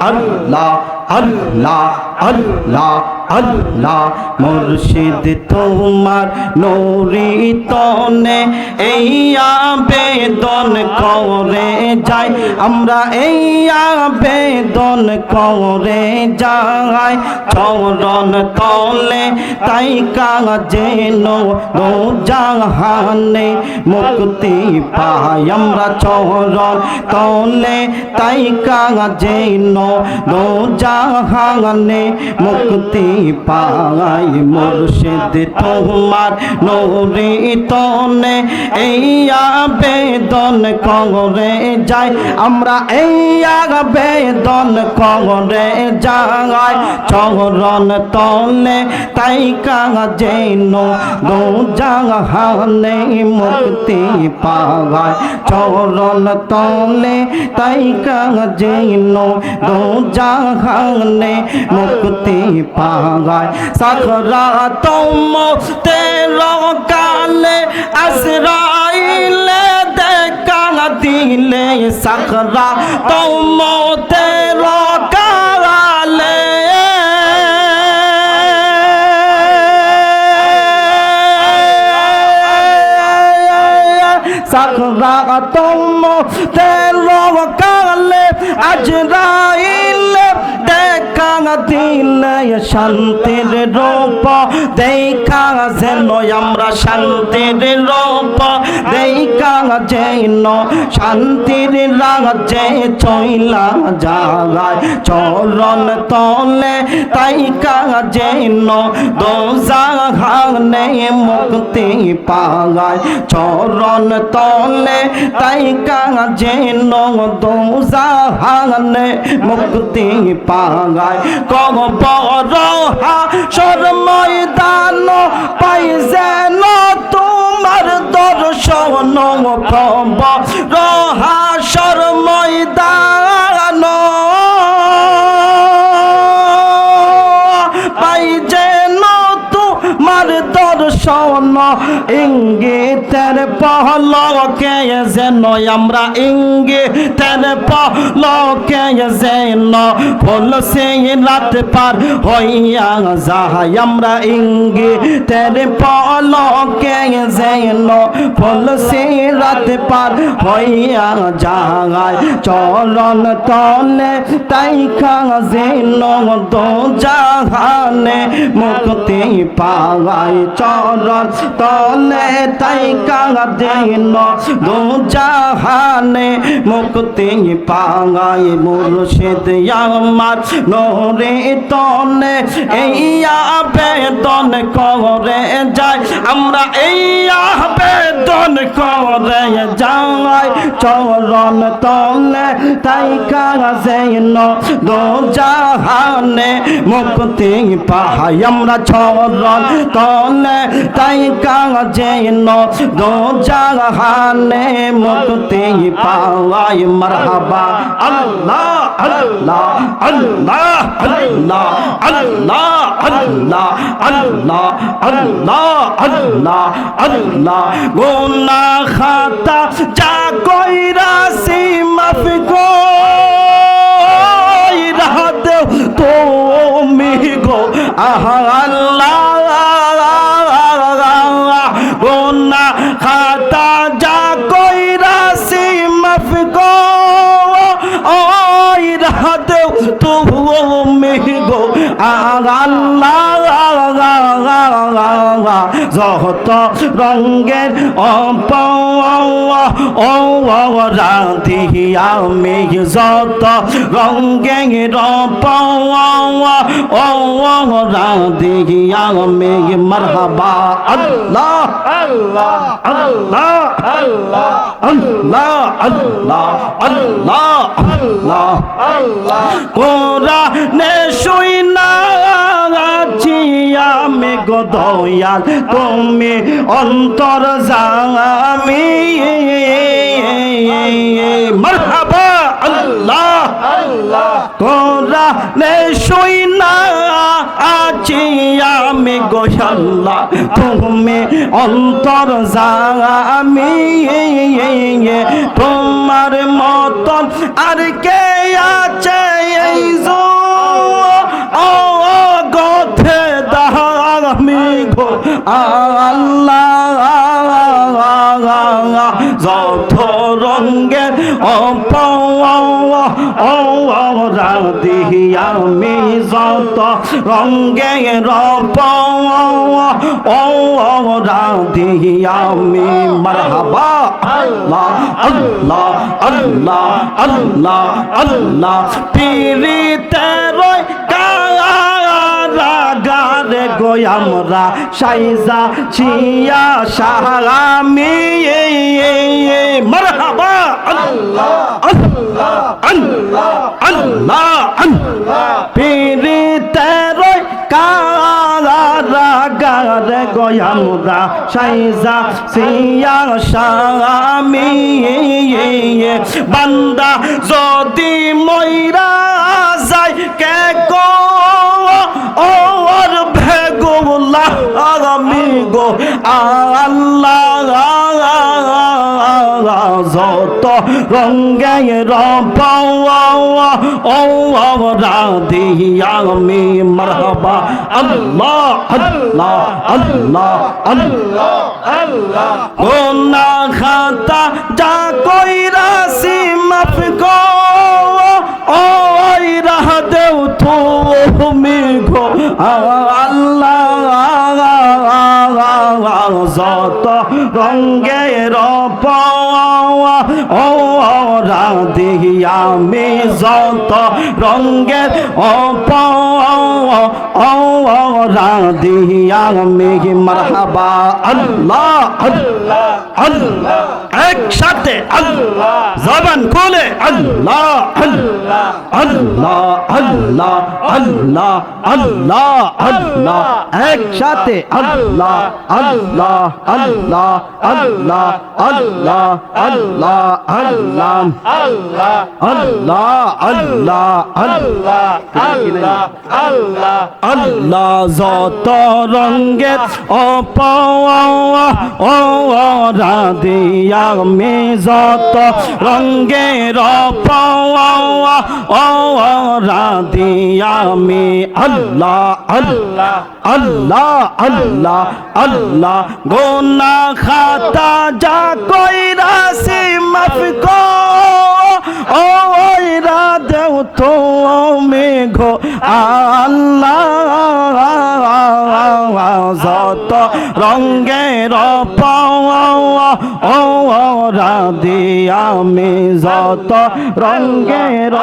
আল্লাহ আল্লাহ আল্লাহ আল্লাহ মুর্শিদ তোমার নূরি তনে এই আবেদন করে যাই আমরা এই আবেদন করে যাই চরণ তলে তাই কাজেন দো জাহানে মুক্তি পাই আমরা চরণ তলে তাই কাজেন দো জাহানে মুক্তি পাই মুর্শিদ তোমার নূরি তনে এই আবেদন করে যাই আমরা এই আবেদন করে যাই চরণ তলে তাই কাজেন দো জাহানে মুক্তি পাই চরণ তলে তাই কাজেন দো জাহানে মুক্তি পাগায় সাখরাত মউতের কালে আজরাইলে দেখা দিলে সাখরাত মউতের কালে সাখরাত মউতের কালে আজরাইলে দেখা দিলে শান্তির রূপ দেখা যেন আমরা শান্তির রূপ দেখা যেন শান্তির রাজ্যে চইলা যায় চরণ তলে তাই যেন দো জাহানে মুক্তি পাগায় চরণ তলে তাই যেন দো জাহানে মুক্তি পাগায় কবর হাসর ময়দান পাই যেন তোমার দর্শন কবর হাসর ময়দান পাই যেন তোমার দর্শন ইঙ্গিতের পলকে যেন আমরা ইঙ্গিতের পলকে যেন ফুল সে রাত পার হইয়া যাই আমরা ইঙ্গিতের পলকে যেন ফুল সে রাত পার হইয়া যাই চরণ তলে তাই যেন দো জাহানে মুক্তি পাগাই চরণ তলে তাই যেন দো জাহানে মুক্তি পাগাই মুর্শিদ আমার নূরি তনে এই আবেদন করে যাই আমরা এই আবেদন করে যাই চরণ তলে তাই যেন দো জাহানে মুক্তি পাই আমরা চরণ তলে তাই যেন দো জাহানে মুক্তি পাই মারহাবা আল্লাহ আল্লাহ আল্লাহ আল্লাহ আল্লাহ আল্লাহ আল্লাহ আল্লাহ আল্লাহ আল্লাহ গুনাহ খাতা যা কইরাছি মাফ কইরা দেও তুমি গো আল্লাহ গুনাহ খাতা যা কইরাছি মাফ কইরা দেও তুমি গো আল্লাহ যত রঙের রাধি আমি যত রঙের রাধি আমি মারহাবা আল্লাহ আল্লাহ আল্লাহ আল্লাহ আল্লাহ আল্লাহ আল্লাহ আল্লাহ আল্লাহ কোরআনে শুইনা আমি গো দয়াল তুমি অন্তর জামি মারহাবা আল্লাহ আল্লাহ কোরআনে শুইনা চাচ্ছি আমি গো আল্লাহ তুমি অন্তর জামি তোমার মতন আর কে আছে এই গথে দামি গো আল্লাহ যত রঙের রাধি আমি যত রঙের রাধি আমি মারহাবা আল্লাহ আল্লাহ আল্লাহ আল্লাহ আল্লাহ পিরিতে রয় কারাগারে গো আমরা সাইজা ছিয়া সালামি মারহাবা আল্লাহ আল্লাহ আল্লাহ আল্লাহ আল্লাহ পিরিতে রয় কারাগারে গো আমরা সাইজা ছিয়া সালামি বান্দা যদি মইরা যায় কে গো ওর ভেগুলা আমি গো আল্লাহ যত রঙের রাধি আমি মারহাবা আল্লাহ আল্লাহ আল্লাহ আল্লাহ আল্লাহ গোনা খাতা যা কইরাছি মাফ গো ওই রাহ দেও তুমি গো আল্লাহ যত রঙের রাধি আমি যত রঙের রাধি আমি মারহাবা আল্লাহ আল্লাহ আল্লাহ একসাথে আল্লাহ জবান খুলে আল্লাহ আল্লাহ আল্লাহ আল্লাহ আল্লাহ আল্লাহ আল্লাহ একসাথে আল্লাহ আল্লাহ আল্লাহ আল্লাহ আল্লাহ আল্লাহ আল্লাহ আল্লাহ আল্লাহ আল্লাহ আল্লাহ আল্লাহ আল্লাহ যত রঙের রাধি আমি যত রঙের রাধি আমি আল্লাহ আল্লাহ আল্লাহ আল্লাহ আল্লাহ গোনা খাতা যা কইরাছি মাফ গো ওই রাধেও তুমি গো আল্লাহ যত রঙের রাধি আমি যত রঙের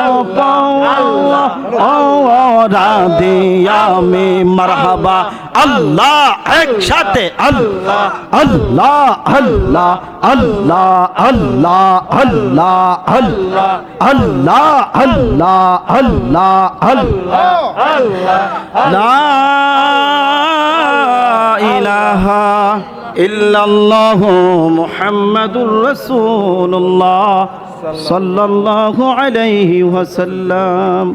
রাধি আমি মারহাবা আল্লাহ একসাথে আল্লাহ আল্লাহ আল্লাহ আল্লাহ আল্লাহ আল্লাহ আল্লাহ আল্লাহ আল্লাহ আল্লাহ আল্লাহ আল্লাহ লা ইলাহা ইল্লাল্লাহু মুহাম্মাদুর রাসূলুল্লাহ সাল্লাল্লাহু আলাইহি ওয়াসাল্লাম।